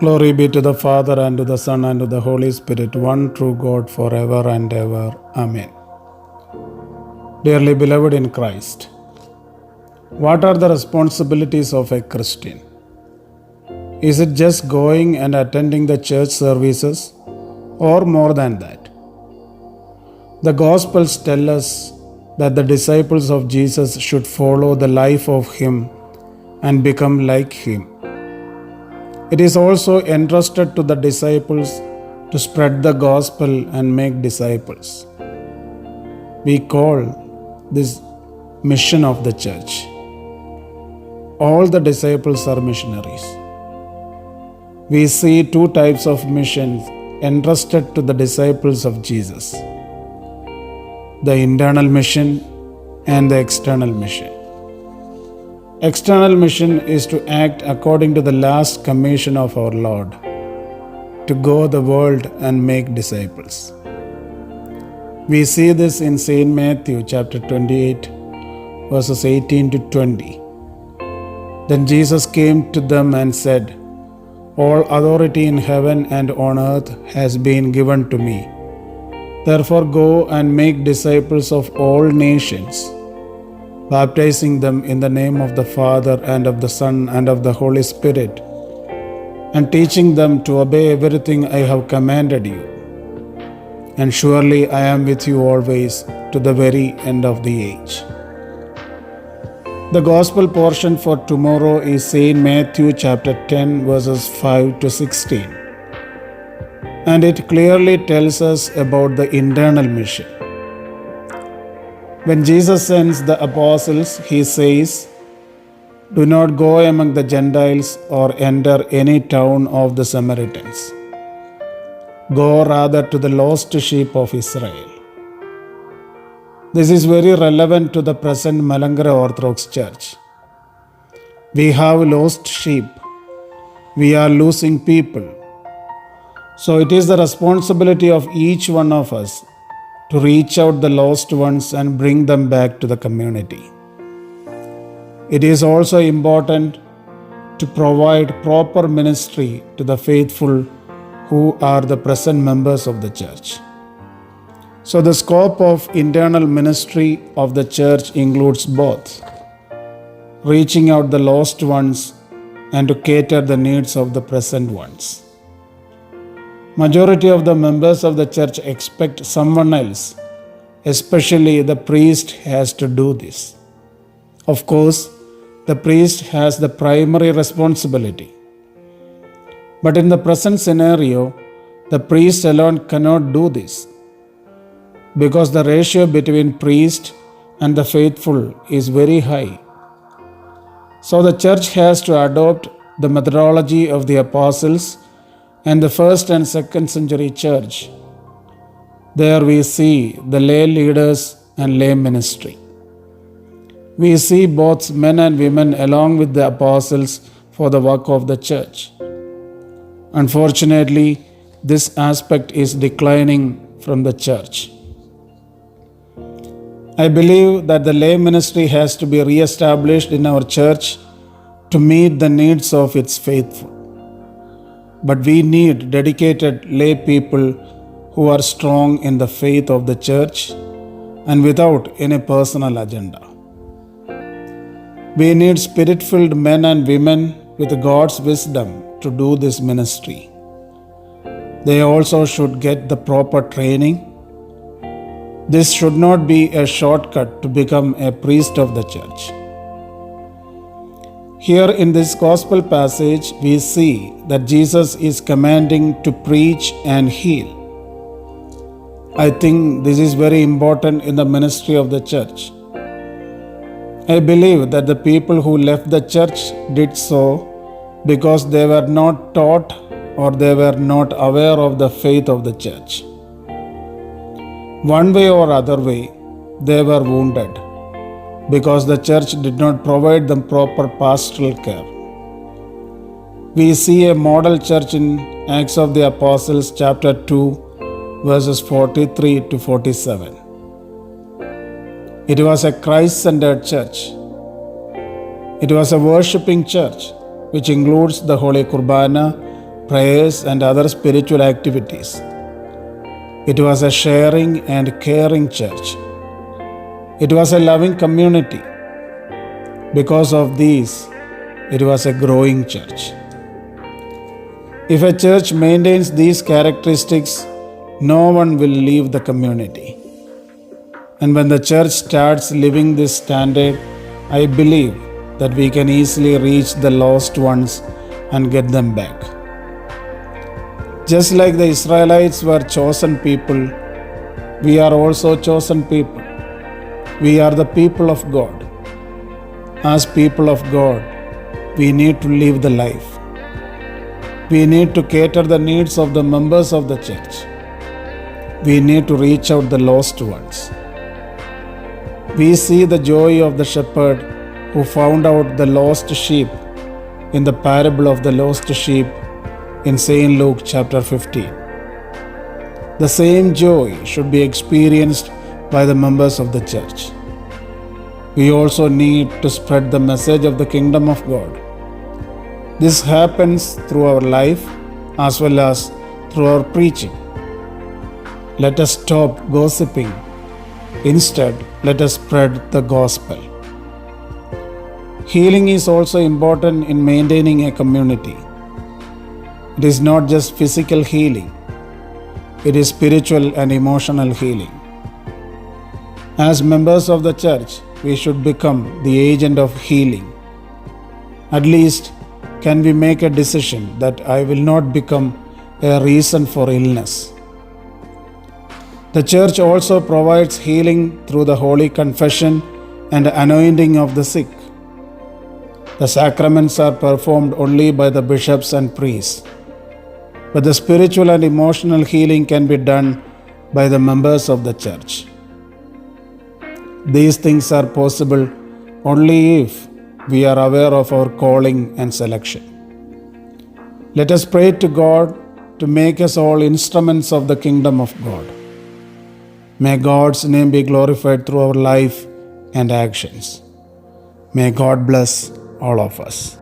Glory be to the Father, and to the Son, and to the Holy Spirit, one true God, forever and ever. Amen. Dearly beloved in Christ, what are the responsibilities of a Christian? Is it just going and attending the church services, or more than that? The Gospels tell us that the disciples of Jesus should follow the life of Him and become like Him. It is also entrusted to the disciples to spread the gospel and make disciples. We call this mission of the church. All the disciples are missionaries. We see two types of missions entrusted to the disciples of Jesus: the internal mission and the external mission. External mission is to act according to the last commission of our Lord, to go the world and make disciples. We see this in St. Matthew chapter 28, verses 18 to 20. Then Jesus came to them and said, "All authority in heaven and on earth has been given to me. Therefore go and make disciples of all nations, baptizing them in the name of the Father and of the Son and of the Holy Spirit, and teaching them to obey everything I have commanded you. And surely I am with you always to the very end of the age." The Gospel portion for tomorrow is St. Matthew chapter 10, verses 5 to 16. And it clearly tells us about the internal mission. When Jesus sends the apostles, He says, "Do not go among the Gentiles or enter any town of the Samaritans. Go rather to the lost sheep of Israel." This is very relevant to the present Malankara Orthodox Church. We have lost sheep. We are losing people. So it is the responsibility of each one of us to reach out the lost ones and bring them back to the community. It is also important to provide proper ministry to the faithful who are the present members of the church. So the scope of internal ministry of the church includes both reaching out the lost ones and to cater the needs of the present ones. Majority of the members of the church expect someone else, especially the priest, has to do this. Of course, the priest has the primary responsibility. But in the present scenario, the priest alone cannot do this, because the ratio between priest and the faithful is very high. So the church has to adopt the methodology of the apostles and the first and second century church. There we see the lay leaders and lay ministry. We see both men and women along with the apostles for the work of the church. Unfortunately, this aspect is declining from the church. I believe that the lay ministry has to be re-established in our church to meet the needs of its faithful. But we need dedicated lay people who are strong in the faith of the church and without any personal agenda. We need spirit-filled men and women with God's wisdom to do this ministry. They also should get the proper training. This should not be a shortcut to become a priest of the church. Here in this gospel passage, we see that Jesus is commanding to preach and heal. I think this is very important in the ministry of the church. I believe that the people who left the church did so because they were not taught or they were not aware of the faith of the church. One way or other way, they were wounded because the church did not provide them proper pastoral care. We see a model church in Acts of the Apostles chapter 2, verses 43 to 47. It was a Christ-centered church. It was a worshipping church which includes the Holy Kurbana, prayers, and other spiritual activities. It was a sharing and caring church. It was a loving community. Because of these, it was a growing church. If a church maintains these characteristics, no one will leave the community. And when the church starts living this standard, I believe that we can easily reach the lost ones and get them back. Just like the Israelites were chosen people, we are also chosen people. We are the people of God. As people of God, we need to live the life. We need to cater the needs of the members of the church. We need to reach out the lost ones. We see the joy of the shepherd who found out the lost sheep in the parable of the lost sheep in St. Luke chapter 15. The same joy should be experienced by the members of the church. We also need to spread the message of the kingdom of God. This happens through our life as well as through our preaching. Let us stop gossiping. Instead, let us spread the gospel. Healing is also important in maintaining a community. It is not just physical healing, it is spiritual and emotional healing. As members of the church, we should become the agent of healing. At least, can we make a decision that I will not become a reason for illness? The church also provides healing through the holy confession and anointing of the sick. The sacraments are performed only by the bishops and priests, but the spiritual and emotional healing can be done by the members of the church. These things are possible only if we are aware of our calling and selection. Let us pray to God to make us all instruments of the kingdom of God. May God's name be glorified through our life and actions. May God bless all of us.